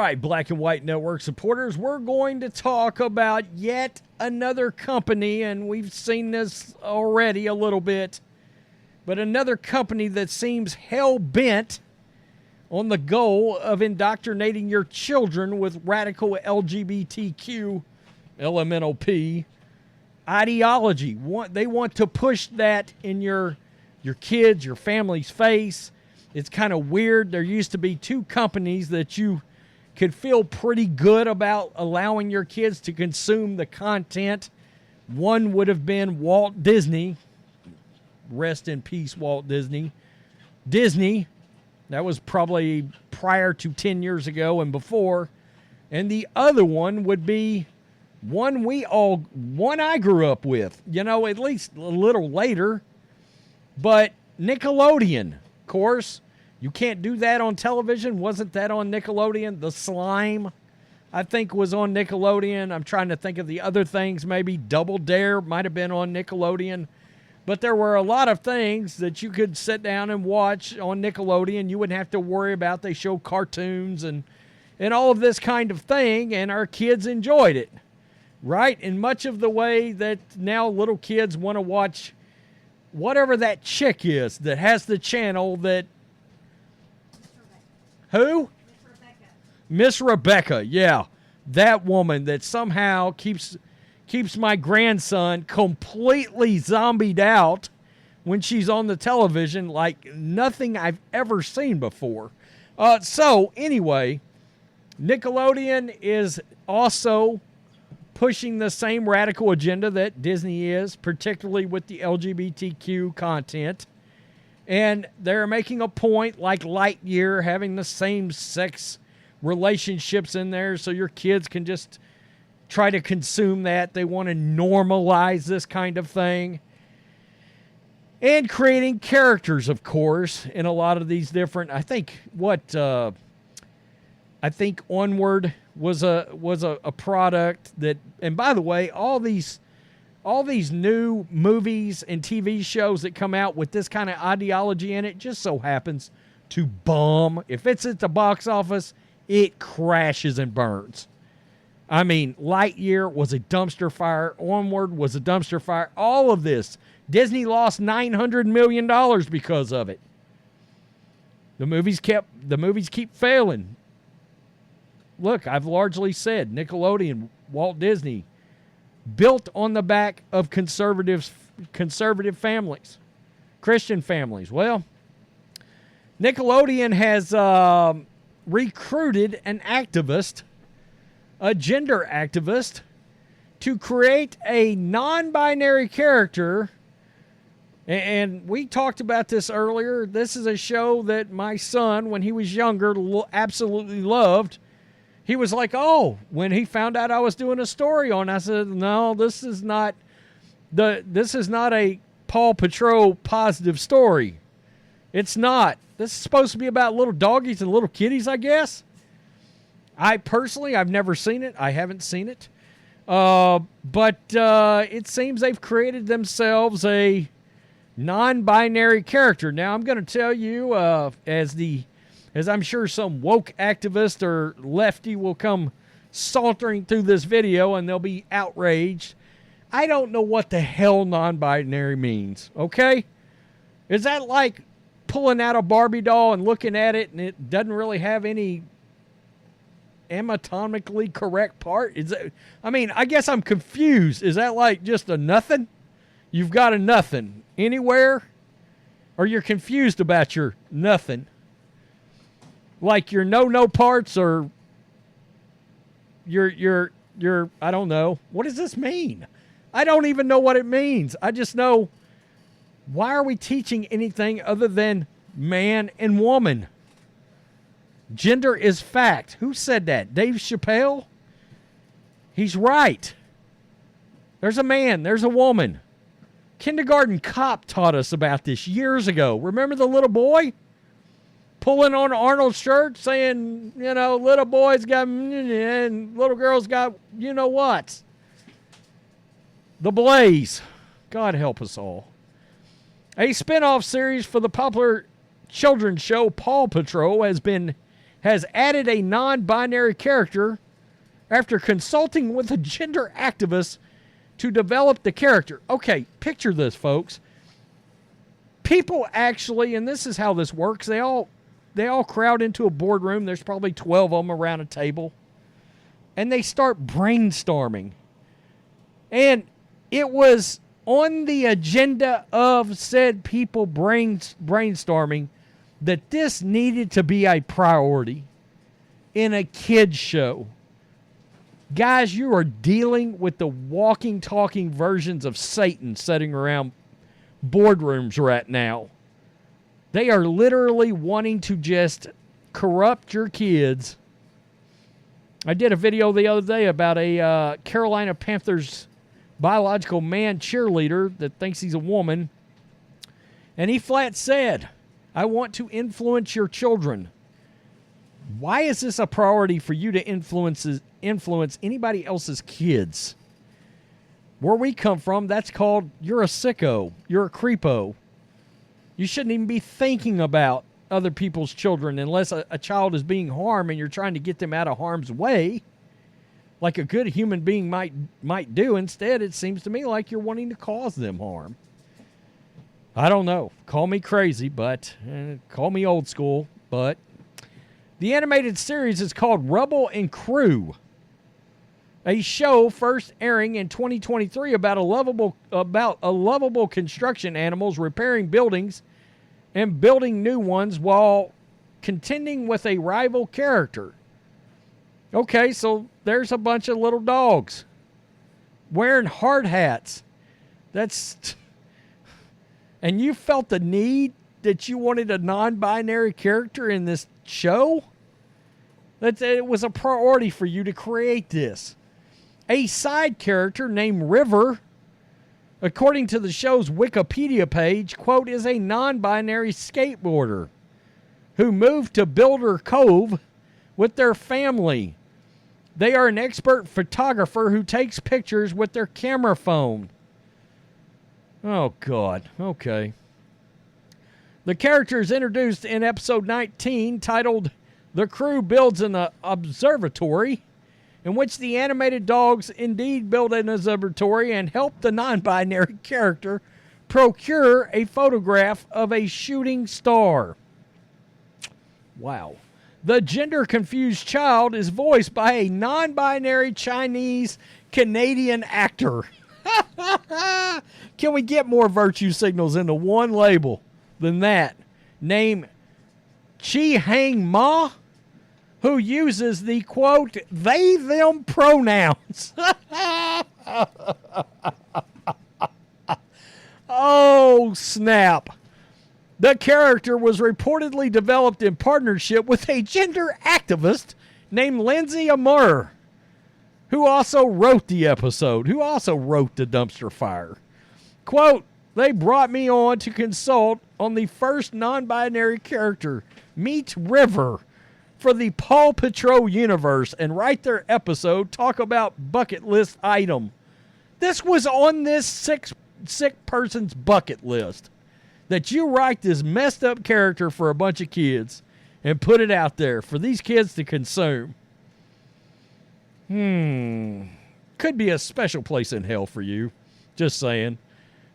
right, Black and White Network supporters, we're going to talk about yet another company, and we've seen this already a little bit, but another company that seems hell-bent on the goal of indoctrinating your children with radical LGBTQ, elemental P, ideology. They want to push that in your kids, your family's face. It's kind of weird. There used to be two companies that you could feel pretty good about allowing your kids to consume the content. One would have been Walt Disney. Rest in peace, Walt Disney. Disney, that was probably prior to 10 years ago and before. And the other one would be one I grew up with, at least a little later. But Nickelodeon, of course, you can't do that on television. Wasn't that on Nickelodeon? The Slime, I think, was on Nickelodeon. I'm trying to think of the other things. Maybe Double Dare might have been on Nickelodeon. But there were a lot of things that you could sit down and watch on Nickelodeon. You wouldn't have to worry about. They show cartoons and all of this kind of thing, and our kids enjoyed it, right? In much of the way that now little kids want to watch whatever that chick is that has the channel that... Who? Miss Rebecca, yeah. That woman that somehow keeps my grandson completely zombied out when she's on the television like nothing I've ever seen before. So, anyway, Nickelodeon is also pushing the same radical agenda that Disney is, particularly with the LGBTQ content. And they're making a point like Lightyear, having the same sex relationships in there so your kids can just try to consume that. They want to normalize this kind of thing. And creating characters, of course, in a lot of these different... I think Onward was a product that... And by the way, all these new movies and TV shows that come out with this kind of ideology in it just so happens to bomb. If it's at the box office, it crashes and burns. I mean, Lightyear was a dumpster fire. Onward was a dumpster fire. All of this. Disney lost $900 million because of it. The movies keep failing. Look, I've largely said Nickelodeon, Walt Disney, built on the back of conservative families, Christian families. Well, Nickelodeon has recruited an activist, a gender activist, to create a non-binary character. And we talked about this earlier. This is a show that my son, when he was younger, absolutely loved. He was like, oh, when he found out I was doing a story on, I said, no, this is not a Paw Patrol positive story. It's not. This is supposed to be about little doggies and little kitties, I guess. I've never seen it. I haven't seen it. But it seems they've created themselves a non-binary character. Now, I'm going to tell you, as I'm sure some woke activist or lefty will come sauntering through this video and they'll be outraged. I don't know what the hell non-binary means, okay? Is that like pulling out a Barbie doll and looking at it and it doesn't really have any anatomically correct part? I guess I'm confused. Is that like just a nothing? You've got a nothing anywhere? Or you're confused about your nothing? Like your no parts or your I don't know. What does this mean? I don't even know what it means. I just know, why are we teaching anything other than man and woman? Gender is fact. Who said that? Dave Chappelle? He's right. There's a man. There's a woman. Kindergarten Cop taught us about this years ago. Remember the little boy pulling on Arnold's shirt saying, little boys got and little girls got what? The Blaze. God help us all. A spin-off series for the popular children's show Paw Patrol has been has added a non-binary character after consulting with a gender activist to develop the character. Okay, picture this, folks. People actually, and this is how this works, they all crowd into a boardroom. There's probably 12 of them around a table. And they start brainstorming. And it was on the agenda of said people brainstorming that this needed to be a priority in a kid's show. Guys, you are dealing with the walking, talking versions of Satan sitting around boardrooms right now. They are literally wanting to just corrupt your kids. I did a video the other day about a Carolina Panthers biological man cheerleader that thinks he's a woman. And he flat said, I want to influence your children. Why is this a priority for you to influence anybody else's kids? Where we come from, that's called you're a sicko. You're a creepo. You shouldn't even be thinking about other people's children unless a child is being harmed and you're trying to get them out of harm's way, like a good human being might do. Instead, it seems to me like you're wanting to cause them harm. I don't know. Call me crazy, but call me old school, but the animated series is called Rubble and Crew, a show first airing in 2023 about a lovable construction animals repairing buildings and building new ones while contending with a rival character. Okay, so there's a bunch of little dogs wearing hard hats. And you felt the need that you wanted a non-binary character in this show? It was a priority for you to create this. A side character named River, according to the show's Wikipedia page, quote, is a non-binary skateboarder who moved to Builder Cove with their family. They are an expert photographer who takes pictures with their camera phone. Oh, God. Okay. The character is introduced in episode 19, titled The Crew Builds an Observatory, in which the animated dogs indeed build an observatory and help the non-binary character procure a photograph of a shooting star. Wow. The gender-confused child is voiced by a non-binary Chinese-Canadian actor. Can we get more virtue signals into one label than that? Name Chi Hang Ma, who uses the, quote, they, them pronouns. Oh, snap. The character was reportedly developed in partnership with a gender activist named Lindsay Amur, who also wrote the episode, who also wrote the dumpster fire. Quote, they brought me on to consult on the first non-binary character, Meet River, for the Paw Patrol universe and write their episode, talk about bucket list item. This was on this sick person's bucket list, that you write this messed up character for a bunch of kids and put it out there for these kids to consume. Could be a special place in hell for you. Just saying.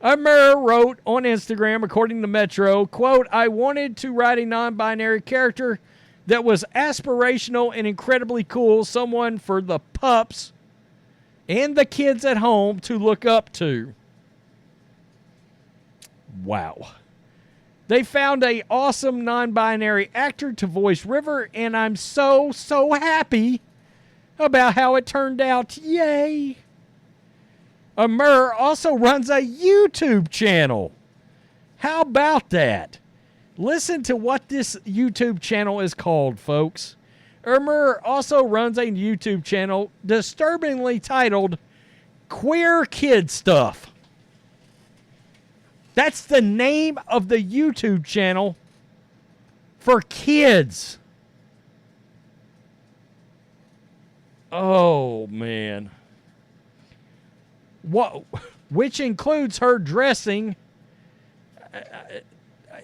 Amir wrote on Instagram, according to Metro, quote, I wanted to write a non-binary character that was aspirational and incredibly cool, someone for the pups and the kids at home to look up to. Wow. They found an awesome non-binary actor to voice River, and I'm so happy about how it turned out. Yay. Amir also runs a YouTube channel. How about that? Listen to what this YouTube channel is called, folks. Amir also runs a YouTube channel disturbingly titled Queer Kid Stuff. That's the name of the YouTube channel for kids. Oh, man. What? Which includes her dressing.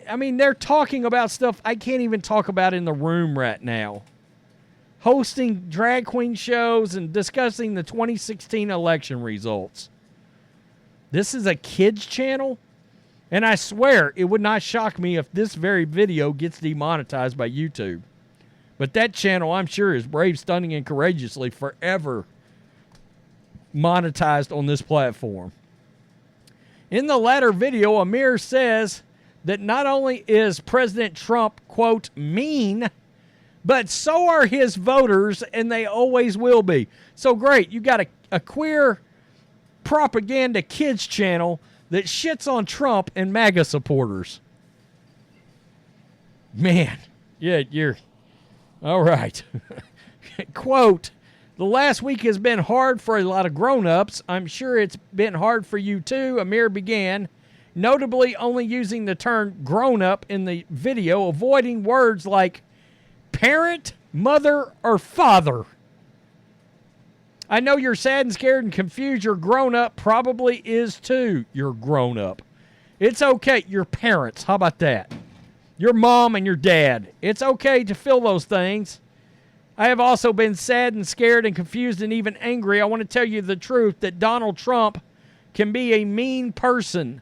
I mean, they're talking about stuff I can't even talk about in the room right now. Hosting drag queen shows and discussing the 2016 election results. This is a kids channel? And I swear, it would not shock me if this very video gets demonetized by YouTube. But that channel, I'm sure, is Brave, Stunning, and Courageously forever monetized on this platform. In the latter video, Amir says that not only is President Trump, quote, mean, but so are his voters, and they always will be. So great, you got a queer propaganda kids channel that shits on Trump and MAGA supporters. Man, yeah, you're... All right. Quote, the last week has been hard for a lot of grown-ups. I'm sure it's been hard for you too, Amir began, notably only using the term grown-up in the video, avoiding words like parent, mother, or father. I know you're sad and scared and confused. Your grown-up probably is too. You're grown-up. It's okay. Your parents. How about that? Your mom and your dad. It's okay to feel those things. I have also been sad and scared and confused and even angry. I want to tell you the truth that Donald Trump can be a mean person.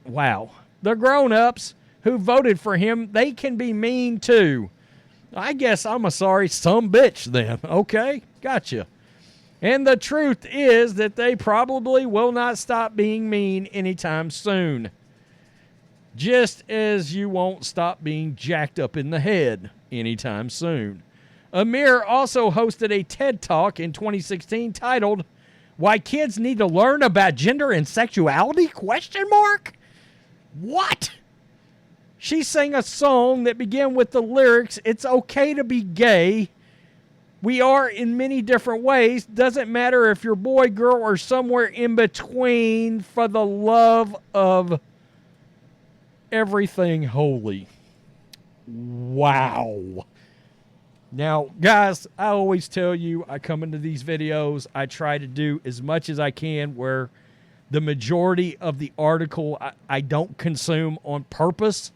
Wow. The grown-ups who voted for him, they can be mean too. I guess I'm a sorry sumbitch then. Okay, gotcha. And the truth is that they probably will not stop being mean anytime soon. Just as you won't stop being jacked up in the head anytime soon. Amir also hosted a TED Talk in 2016 titled, Why Kids Need to Learn About Gender and Sexuality? Question mark? What? She sang a song that began with the lyrics, it's okay to be gay. We are in many different ways. Doesn't matter if you're boy, girl, or somewhere in between, for the love of everything holy. Wow. Now, guys, I always tell you, I come into these videos, I try to do as much as I can where the majority of the article I don't consume on purpose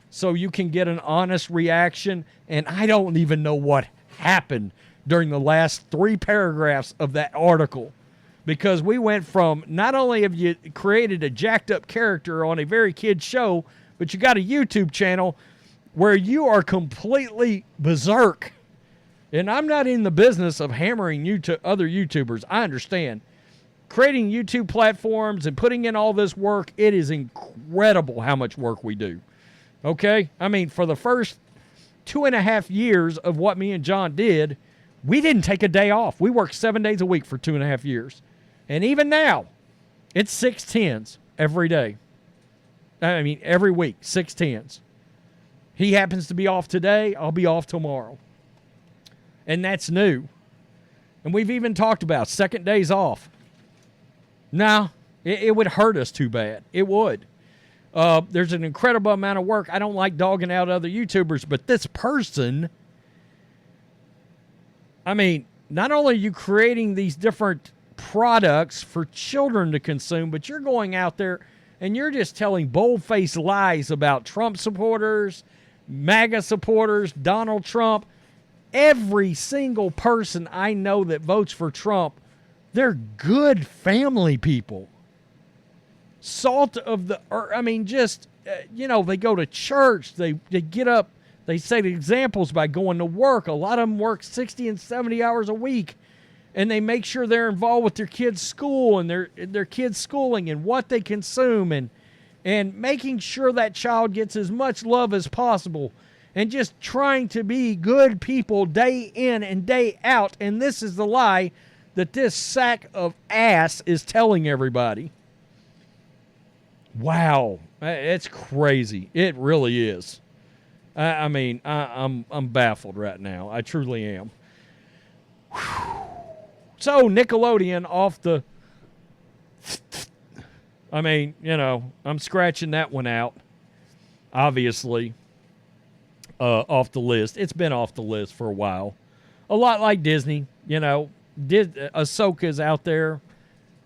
so you can get an honest reaction, and I don't even know what happened during the last 3 paragraphs of that article. Because we went from, not only have you created a jacked up character on a very kid show, but you got a YouTube channel where you are completely berserk. And I'm not in the business of hammering other YouTubers. I understand. Creating YouTube platforms and putting in all this work, it is incredible how much work we do. Okay? I mean, for the first 2.5 years of what me and John did, we didn't take a day off. We worked 7 days a week for 2.5 years. And even now, it's 6/10s every day. I mean, every week, 6/10s. He happens to be off today, I'll be off tomorrow. And that's new. And we've even talked about second days off. No, it would hurt us too bad. It would. There's an incredible amount of work. I don't like dogging out other YouTubers, but this person, I mean, not only are you creating these different products for children to consume, but you're going out there and you're just telling bold-faced lies about Trump supporters, MAGA supporters, Donald Trump. Every single person I know that votes for Trump, they're good family people. Salt of the earth. I mean, just, they go to church, they get up, they set examples by going to work. A lot of them work 60 and 70 hours a week. And they make sure they're involved with their kids' school and their kids' schooling and what they consume and making sure that child gets as much love as possible and just trying to be good people day in and day out. And this is the lie that this sack of ass is telling everybody. Wow. It's crazy. It really is. I mean, I'm baffled right now. I truly am. Whew. So, Nickelodeon off the... I mean, I'm scratching that one out, obviously, off the list. It's been off the list for a while. A lot like Disney, Ahsoka's out there.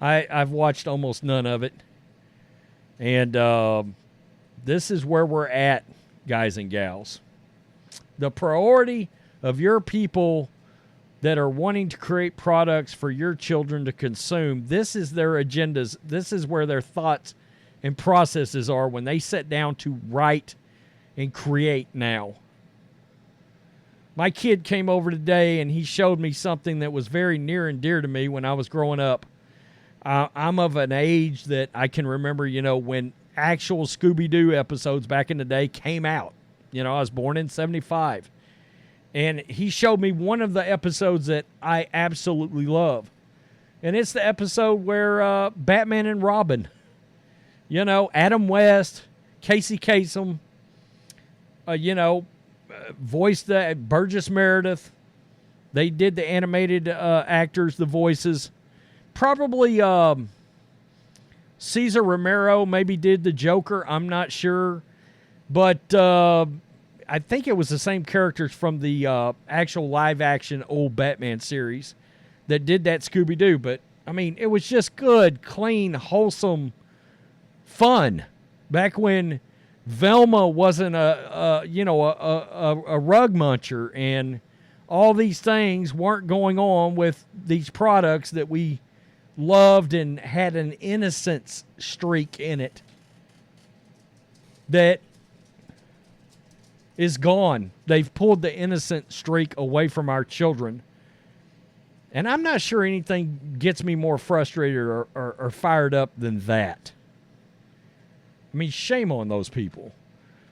I've watched almost none of it. And this is where we're at, guys and gals. The priority of your people that are wanting to create products for your children to consume, this is their agendas. This is where their thoughts and processes are when they sit down to write and create now. My kid came over today and he showed me something that was very near and dear to me when I was growing up. I'm of an age that I can remember, when actual Scooby-Doo episodes back in the day came out. I was born in 75. And he showed me one of the episodes that I absolutely love. And it's the episode where Batman and Robin, Adam West, Casey Kasem, voiced Burgess Meredith. They did the animated actors, the voices. Probably Cesar Romero maybe did the Joker. I'm not sure. But I think it was the same characters from the actual live-action old Batman series that did that Scooby-Doo. But, it was just good, clean, wholesome fun back when Velma wasn't a rug muncher, and all these things weren't going on with these products that we loved and had an innocence streak in it that is gone. They've pulled the innocent streak away from our children. And I'm not sure anything gets me more frustrated or fired up than that. Shame on those people.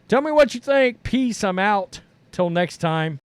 Tell me what you think. Peace. I'm out. Till next time.